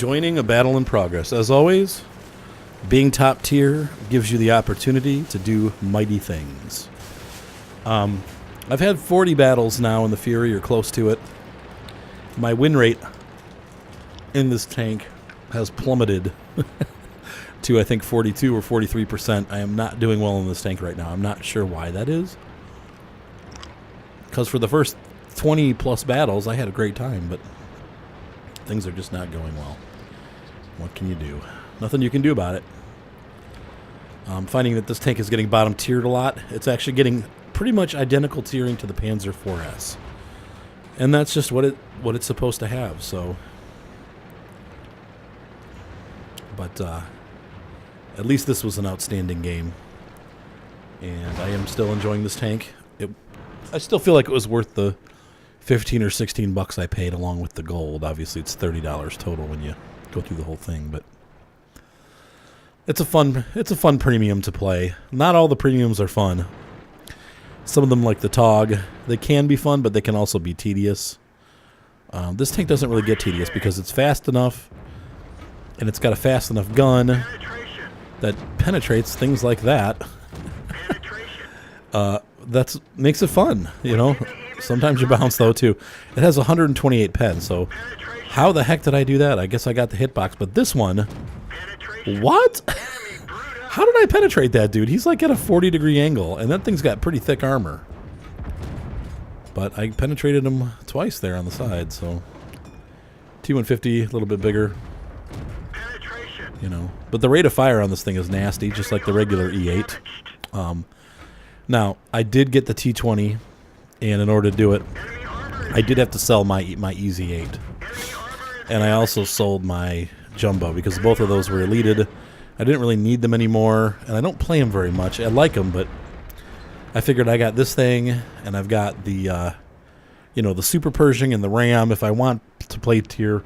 Joining a battle in progress. As always, being top tier gives you the opportunity to do mighty things. I've had 40 battles now in the Fury, or close to it. My win rate in this tank has plummeted to, I think, 42 or 43%. I am not doing well in this tank right now. I'm not sure why that is. Because for the first 20 plus battles, I had a great time, but things are just not going well. What can you do? Nothing you can do about it. I'm finding that this tank is getting bottom tiered a lot. It's actually getting pretty much identical tiering to the Panzer IVs. And that's just what it's supposed to have, so. But at least this was an outstanding game. And I am still enjoying this tank. I still feel like it was worth the 15 or 16 bucks I paid along with the gold. Obviously, it's $30 total when you go through the whole thing, but it's a fun premium to play. Not all the premiums are fun. Some of them, like the TOG, they can be fun, but they can also be tedious. This tank doesn't really get tedious because it's fast enough, and it's got a fast enough gun that penetrates things like that. That makes it fun, you know. Sometimes you bounce, though, too. It has 128 pen, so how the heck did I do that? I guess I got the hitbox, but this one... What? How did I penetrate that dude? He's like at a 40-degree angle, and that thing's got pretty thick armor. But I penetrated him twice there on the side, so... T-150, a little bit bigger. You know. But the rate of fire on this thing is nasty, just like the regular E8. Now, I did get the T-20, and in order to do it, I did have to sell my EZ8. And I also sold my Jumbo, because both of those were deleted. I didn't really need them anymore, and I don't play them very much. I like them, but I figured I got this thing, and I've got the, the Super Pershing and the Ram. If I want to play tier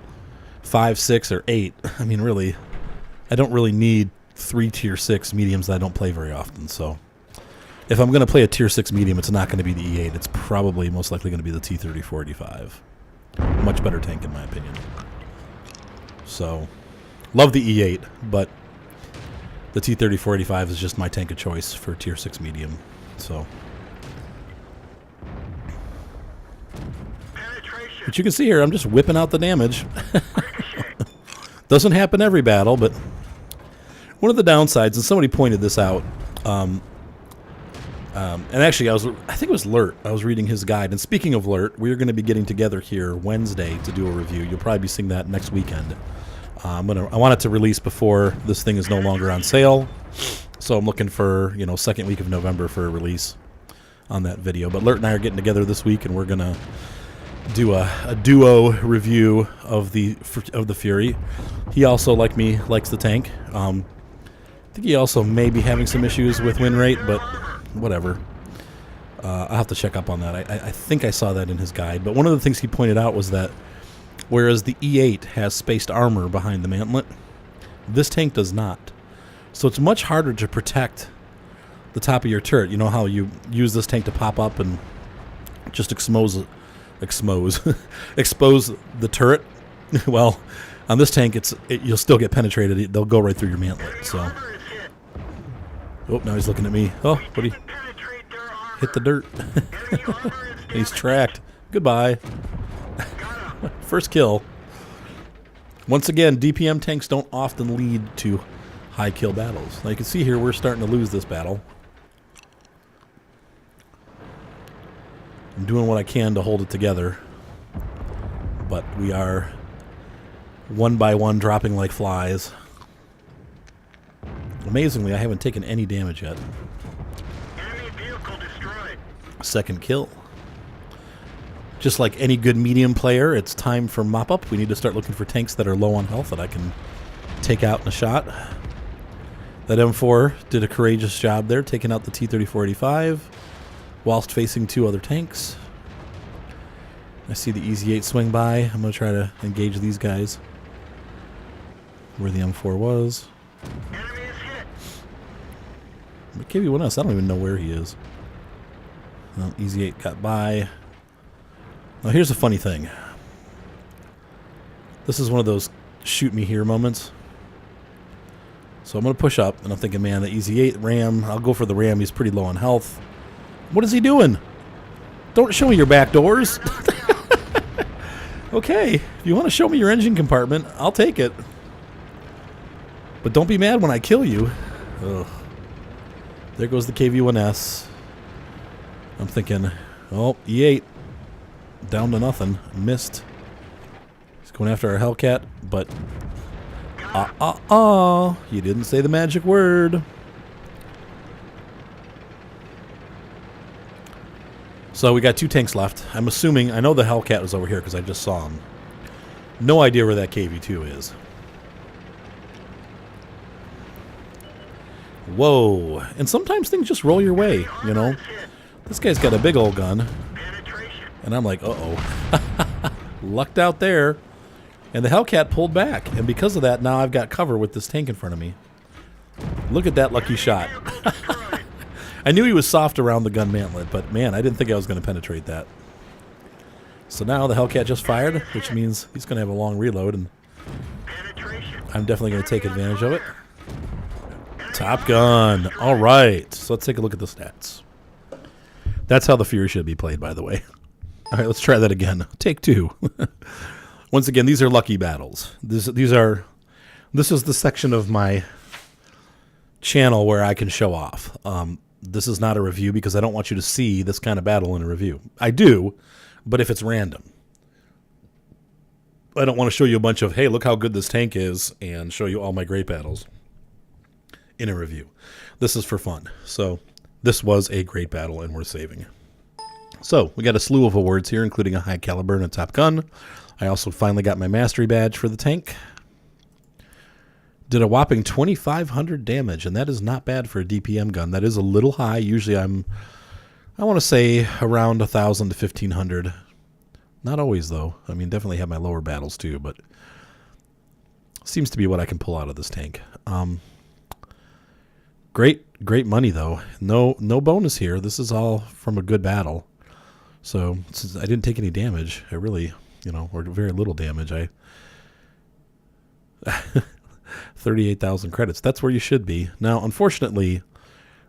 5, 6, or 8, I mean, really, I don't really need 3 tier 6 mediums that I don't play very often, so... If I'm going to play a tier 6 medium, it's not going to be the E8. It's probably most likely going to be the T-34-85. Much better tank, in my opinion. So, love the E8, but the T-34-85 is just my tank of choice for tier 6 medium. So, but you can see here, I'm just whipping out the damage. Doesn't happen every battle, but one of the downsides, and somebody pointed this out, and actually, I think it was Lurt. I was reading his guide. And speaking of Lurt, we're going to be getting together here Wednesday to do a review. You'll probably be seeing that next weekend. I want it to release before this thing is no longer on sale. So I'm looking for, second week of November for a release on that video. But Lurt and I are getting together this week, and we're going to do a duo review of the Fury. He also, like me, likes the tank. I think he also may be having some issues with win rate, but... whatever. I'll have to check up on that. I think I saw that in his guide. But one of the things he pointed out was that whereas the E8 has spaced armor behind the mantlet, this tank does not. So it's much harder to protect the top of your turret. You know how you use this tank to pop up and just expose the turret? Well, on this tank, you'll still get penetrated. They'll go right through your mantlet. So... Oh, now he's looking at me. Oh, what he hit the dirt. He's tracked. Goodbye. First kill. Once again, DPM tanks don't often lead to high kill battles. Now you can see here we're starting to lose this battle. I'm doing what I can to hold it together. But we are one by one dropping like flies. Amazingly, I haven't taken any damage yet. Enemy vehicle destroyed. Second kill. Just like any good medium player, it's time for mop-up. We need to start looking for tanks that are low on health that I can take out in a shot. That M4 did a courageous job there, taking out the T-34-85 whilst facing 2 other tanks. I see the EZ8 swing by. I'm going to try to engage these guys where the M4 was. But KV-1S, I don't even know where he is. Well, EZ8 got by. Now here's a funny thing. This is one of those shoot me here moments. So I'm going to push up, and I'm thinking, man, the Easy 8 Ram, I'll go for the Ram. He's pretty low on health. What is he doing? Don't show me your back doors. Okay, if you want to show me your engine compartment, I'll take it. But don't be mad when I kill you. Ugh. There goes the KV-1S. I'm thinking, oh, E8. Down to nothing. Missed. He's going after our Hellcat, but... you didn't say the magic word. So we got 2 tanks left. I'm assuming, I know the Hellcat was over here because I just saw him. No idea where that KV-2 is. Whoa. And sometimes things just roll your way, you know. This guy's got a big old gun. And I'm like, uh-oh. Lucked out there. And the Hellcat pulled back. And because of that, now I've got cover with this tank in front of me. Look at that lucky shot. I knew he was soft around the gun mantlet, but man, I didn't think I was going to penetrate that. So now the Hellcat just fired, which means he's going to have a long reload, and I'm definitely going to take advantage of it. Top Gun. All right. So let's take a look at the stats. That's how the Fury should be played, by the way. All right, let's try that again. Take 2. Once again, these are lucky battles. This is the section of my channel where I can show off. This is not a review because I don't want you to see this kind of battle in a review. I do, but if it's random. I don't want to show you a bunch of, hey, look how good this tank is, and show you all my great battles in a review. This is for fun. So this was a great battle and worth saving. So we got a slew of awards here, including a high caliber and a Top Gun. I also finally got my mastery badge for the tank. Did a whopping 2,500 damage, and that is not bad for a DPM gun. That is a little high. Usually I want to say around 1,000 to 1,500. Not always, though. I mean, definitely have my lower battles, too, but seems to be what I can pull out of this tank. Great money, though. No bonus here. This is all from a good battle. So, since I didn't take any damage, I really, or very little damage, 38,000 credits. That's where you should be. Now, unfortunately,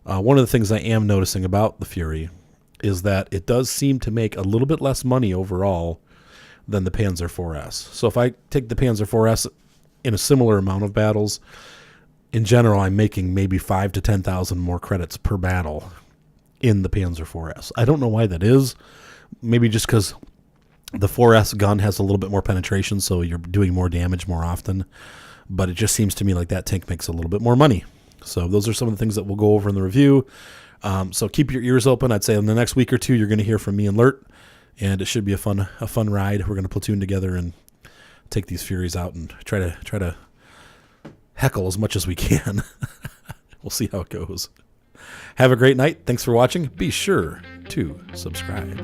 one of the things I am noticing about the Fury is that it does seem to make a little bit less money overall than the Panzer IVS. So if I take the Panzer IVS in a similar amount of battles, in general, I'm making maybe 5,000 to 10,000 more credits per battle in the Panzer IVS. I don't know why that is. Maybe just because the 4S gun has a little bit more penetration, so you're doing more damage more often. But it just seems to me like that tank makes a little bit more money. So those are some of the things that we'll go over in the review. So keep your ears open. I'd say in the next week or two, you're going to hear from me and Lurt, and it should be a fun ride. We're going to platoon together and take these Furies out and try to heckle as much as we can. We'll see how it goes. Have a great night. Thanks for watching. Be sure to subscribe.